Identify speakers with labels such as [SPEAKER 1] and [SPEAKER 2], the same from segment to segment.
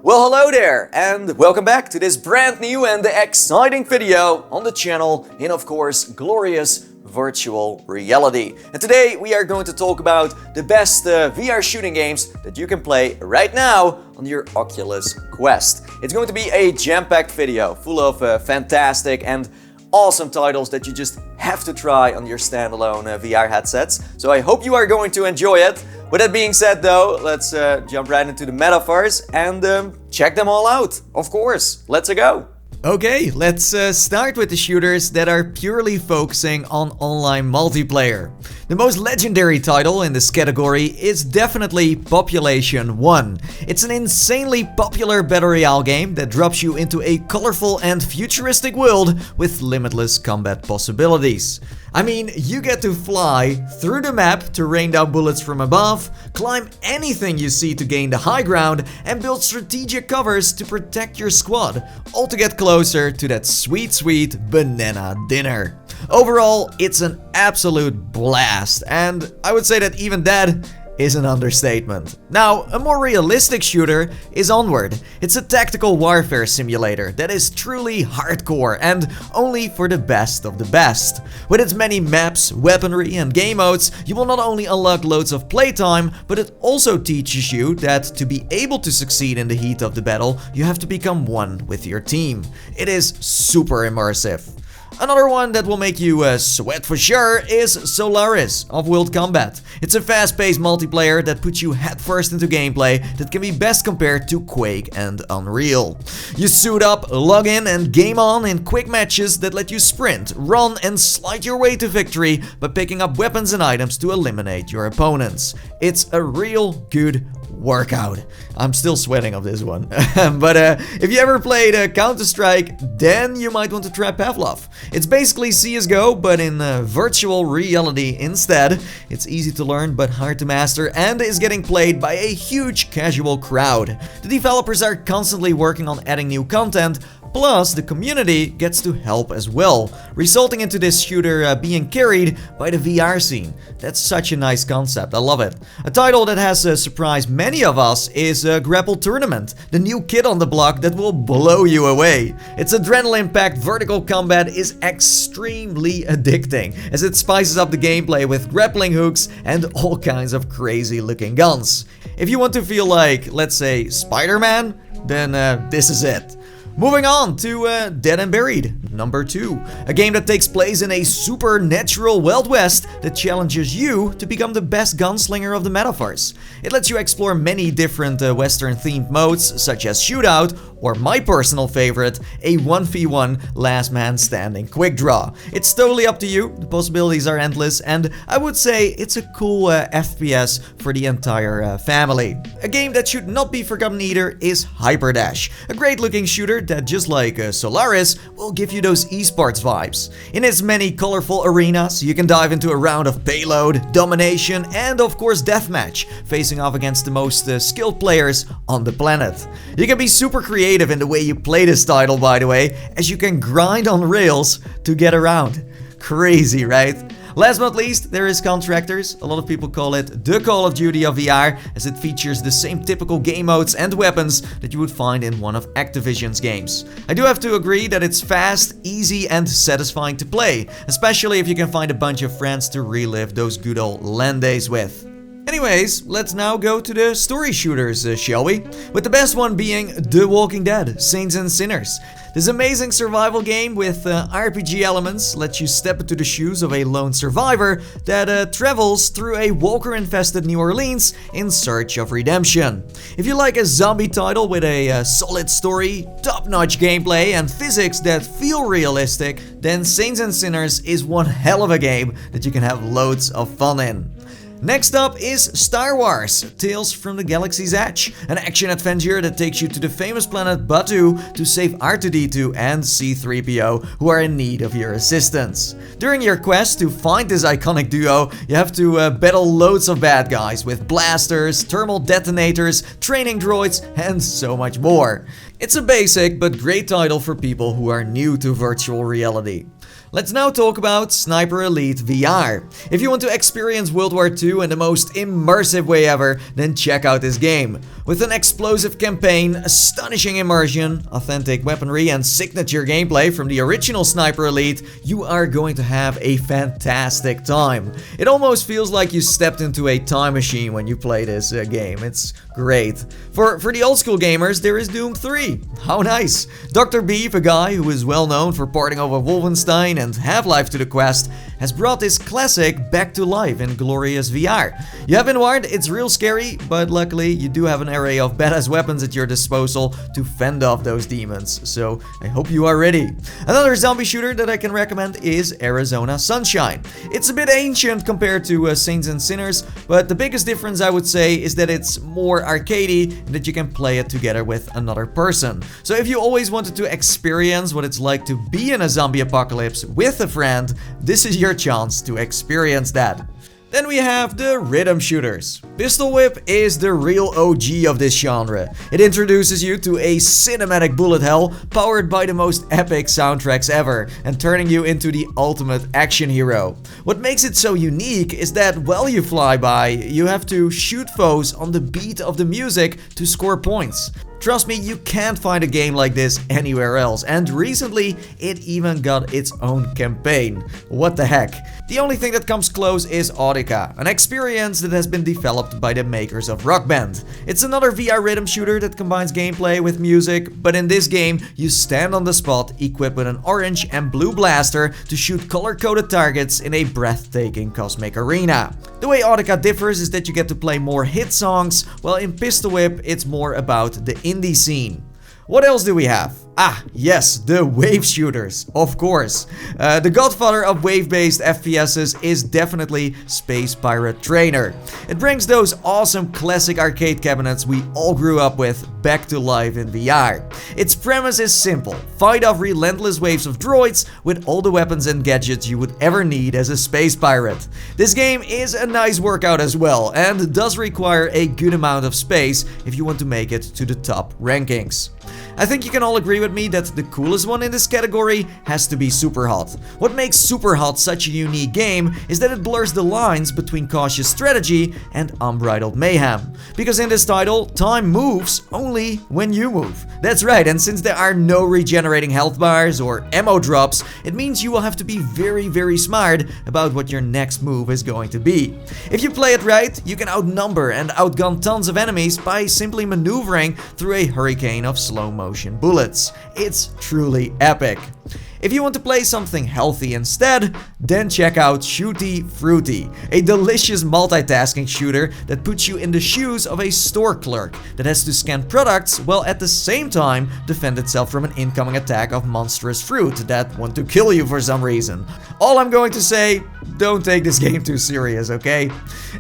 [SPEAKER 1] Well, hello there, and welcome back to this brand new and exciting video on the channel in, of course, glorious virtual reality. And today we are going to talk about the best VR shooting games that you can play right now on your Oculus Quest. It's going to be a jam-packed video full of fantastic and awesome titles that you just have to try on your standalone VR headsets. So I hope you are going to enjoy it. With that being said though, let's jump right into the metaverse and check them all out. Of course, let's go.
[SPEAKER 2] Okay, let's start with the shooters that are purely focusing on online multiplayer. The most legendary title in this category is definitely Population 1. It's an insanely popular battle royale game that drops you into a colorful and futuristic world with limitless combat possibilities. I mean, you get to fly through the map to rain down bullets from above, climb anything you see to gain the high ground, and build strategic covers to protect your squad, all to get closer to that sweet banana dinner. Overall, it's an absolute blast, and I would say that even that is an understatement. Now, a more realistic shooter is Onward. It's a tactical warfare simulator that is truly hardcore and only for the best of the best. With its many maps, weaponry and game modes, you will not only unlock loads of playtime, but it also teaches you that to be able to succeed in the heat of the battle, you have to become one with your team. It is super immersive. Another one that will make you sweat for sure is Solaris of World Combat. It's a fast-paced multiplayer that puts you headfirst into gameplay that can be best compared to Quake and Unreal. You suit up, log in and game on in quick matches that let you sprint, run and slide your way to victory by picking up weapons and items to eliminate your opponents. It's a real good workout. I'm still sweating of this one. But if you ever played Counter-Strike, then you might want to try Pavlov. It's basically CSGO, but in virtual reality instead. It's easy to learn, but hard to master, and is getting played by a huge casual crowd. The developers are constantly working on adding new content, plus the community gets to help as well, resulting into this shooter being carried by the VR scene. That's such a nice concept, I love it. A title that has surprised many of us is Grapple Tournament, the new kid on the block that will blow you away. Its adrenaline-packed vertical combat is extremely addicting, as it spices up the gameplay with grappling hooks and all kinds of crazy looking guns. If you want to feel like, let's say, Spider-Man, then this is it. Moving on to Dead and Buried, number 2. A game that takes place in a supernatural Wild West that challenges you to become the best gunslinger of the metaverse. It lets you explore many different Western-themed modes, such as Shootout, or my personal favorite, a 1v1 last man standing quick draw. It's totally up to you, the possibilities are endless, and I would say it's a cool FPS for the entire family. A game that should not be forgotten either is Hyperdash, a great looking shooter that, just like Solaris, will give you those esports vibes. In its many colorful arenas, you can dive into a round of payload, domination, and of course deathmatch, facing off against the most skilled players on the planet. You can be super creative in the way you play this title, by the way, as you can grind on rails to get around. Crazy, right? Last but not least, there is Contractors. A lot of people call it the Call of Duty of VR, as it features the same typical game modes and weapons that you would find in one of Activision's games. I do have to agree that it's fast, easy and satisfying to play, especially if you can find a bunch of friends to relive those good old LAN days with. Anyways, let's now go to the story shooters, shall we? With the best one being The Walking Dead, Saints and Sinners. This amazing survival game with RPG elements lets you step into the shoes of a lone survivor that travels through a walker-infested New Orleans in search of redemption. If you like a zombie title with a solid story, top-notch gameplay and physics that feel realistic, then Saints and Sinners is one hell of a game that you can have loads of fun in. Next up is Star Wars: Tales from the Galaxy's Edge, an action-adventure that takes you to the famous planet Batuu to save R2-D2 and C-3PO, who are in need of your assistance. During your quest to find this iconic duo, you have to battle loads of bad guys with blasters, thermal detonators, training droids, and so much more. It's a basic but great title for people who are new to virtual reality. Let's now talk about Sniper Elite VR. If you want to experience World War II in the most immersive way ever, then check out this game. With an explosive campaign, astonishing immersion, authentic weaponry and signature gameplay from the original Sniper Elite, you are going to have a fantastic time. It almost feels like you stepped into a time machine when you play this game. It's great. For the old school gamers, there is Doom 3. How nice. Dr. Beef, a guy who is well known for porting over Wolfenstein and Half-Life to the Quest, has brought this classic back to life in glorious VR. You have been warned, it's real scary, but luckily you do have an array of badass weapons at your disposal to fend off those demons, so I hope you are ready. Another zombie shooter that I can recommend is Arizona Sunshine. It's a bit ancient compared to Saints and Sinners, but the biggest difference I would say is that it's more arcadey and that you can play it together with another person. So if you always wanted to experience what it's like to be in a zombie apocalypse with a friend, this is your chance to experience that. Then we have the rhythm shooters. Pistol Whip is the real OG of this genre. It introduces you to a cinematic bullet hell powered by the most epic soundtracks ever and turning you into the ultimate action hero. What makes it so unique is that while you fly by, you have to shoot foes on the beat of the music to score points. Trust me, you can't find a game like this anywhere else, and recently it even got its own campaign. What the heck? The only thing that comes close is Audica, an experience that has been developed by the makers of Rock Band. It's another VR rhythm shooter that combines gameplay with music, but in this game you stand on the spot equipped with an orange and blue blaster to shoot color-coded targets in a breathtaking cosmic arena. The way Audica differs is that you get to play more hit songs, while in Pistol Whip it's more about the indie scene. What else do we have? Ah, yes, the wave shooters, of course. The godfather of wave-based FPSs is definitely Space Pirate Trainer. It brings those awesome classic arcade cabinets we all grew up with back to life in VR. Its premise is simple: fight off relentless waves of droids with all the weapons and gadgets you would ever need as a space pirate. This game is a nice workout as well, and does require a good amount of space if you want to make it to the top rankings. I think you can all agree with me that the coolest one in this category has to be Superhot. What makes Superhot such a unique game is that it blurs the lines between cautious strategy and unbridled mayhem. Because in this title, time moves only when you move. That's right, and since there are no regenerating health bars or ammo drops, it means you will have to be very smart about what your next move is going to be. If you play it right, you can outnumber and outgun tons of enemies by simply maneuvering through a hurricane of slow-motion bullets. It's truly epic. If you want to play something healthy instead, then check out Shooty Fruity, a delicious multitasking shooter that puts you in the shoes of a store clerk that has to scan products while at the same time defend itself from an incoming attack of monstrous fruit that want to kill you for some reason. All I'm going to say, don't take this game too serious, okay?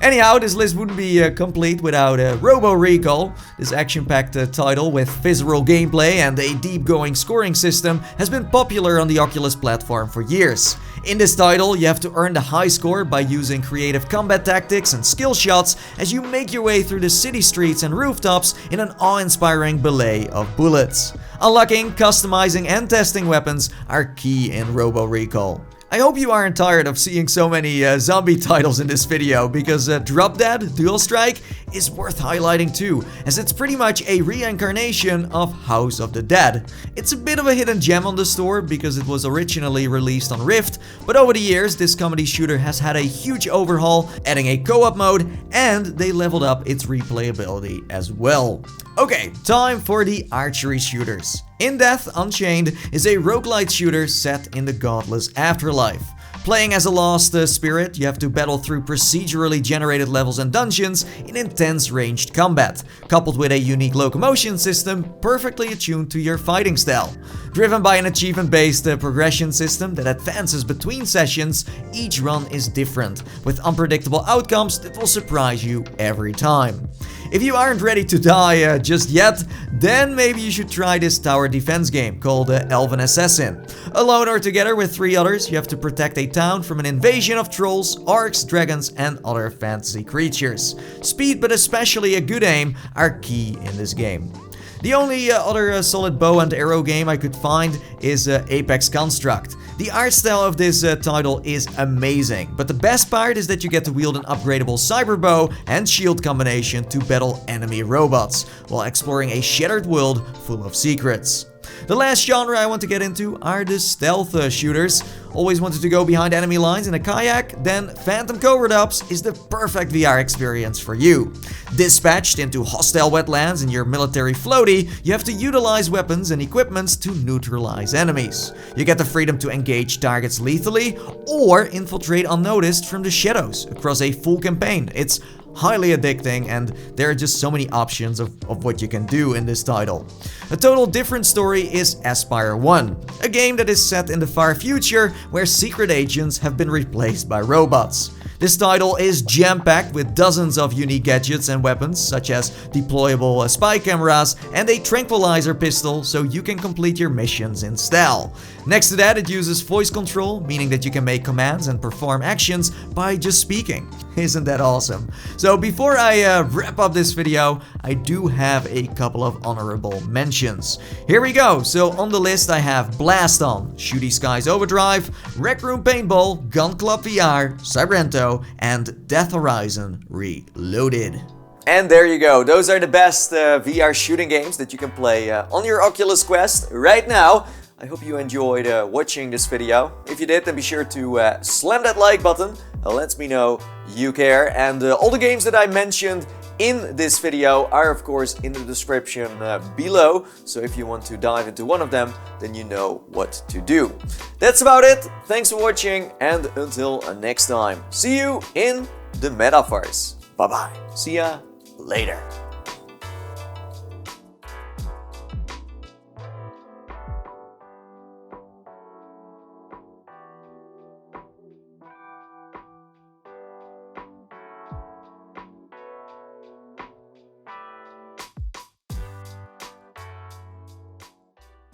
[SPEAKER 2] Anyhow, this list wouldn't be complete without Robo Recall. This action-packed title with visceral gameplay and a deep-going scoring system has been popular on the Oculus platform for years. In this title, you have to earn the high score by using creative combat tactics and skill shots as you make your way through the city streets and rooftops in an awe-inspiring ballet of bullets. Unlocking, customizing and testing weapons are key in Robo Recall. I hope you aren't tired of seeing so many zombie titles in this video, because Drop Dead Dual Strike is worth highlighting too, as it's pretty much a reincarnation of House of the Dead. It's a bit of a hidden gem on the store because it was originally released on Rift, but over the years this comedy shooter has had a huge overhaul, adding a co-op mode, and they leveled up its replayability as well. Okay, time for the archery shooters. In Death Unchained is a roguelite shooter set in the godless afterlife. Playing as a lost spirit, you have to battle through procedurally generated levels and dungeons in intense ranged combat, coupled with a unique locomotion system perfectly attuned to your fighting style. Driven by an achievement-based progression system that advances between sessions, each run is different, with unpredictable outcomes that will surprise you every time. If you aren't ready to die just yet, then maybe you should try this tower defense game called Elven Assassin. Alone or together with 3 others, you have to protect a town from an invasion of trolls, orcs, dragons and other fantasy creatures. Speed, but especially a good aim, are key in this game. The only other solid bow and arrow game I could find is Apex Construct. The art style of this title is amazing, but the best part is that you get to wield an upgradable cyber bow and shield combination to battle enemy robots, while exploring a shattered world full of secrets. The last genre I want to get into are the stealth shooters. Always wanted to go behind enemy lines in a kayak? Then Phantom Cobra Dubs is the perfect VR experience for you. Dispatched into hostile wetlands in your military floaty, you have to utilize weapons and equipments to neutralize enemies. You get the freedom to engage targets lethally or infiltrate unnoticed from the shadows across a full campaign. It's highly addicting, and there are just so many options of what you can do in this title. A total different story is Aspire 1, a game that is set in the far future where secret agents have been replaced by robots. This title is jam-packed with dozens of unique gadgets and weapons, such as deployable spy cameras and a tranquilizer pistol, so you can complete your missions in style. Next to that, it uses voice control, meaning that you can make commands and perform actions by just speaking. Isn't that awesome? So before I wrap up this video, I do have a couple of honorable mentions. Here we go. So on the list I have Blast On, Shooty Skies Overdrive, Rec Room Paintball, Gun Club VR, Cybrento, and Death Horizon Reloaded.
[SPEAKER 1] And there you go. Those are the best VR shooting games that you can play on your Oculus Quest right now. I hope you enjoyed watching this video. If you did, then be sure to slam that like button. Lets me know you care. And all the games that I mentioned in this video are of course in the description below. So if you want to dive into one of them, then you know what to do. That's about it. Thanks for watching, and until next time, see you in the metaverse. Bye bye. See ya later.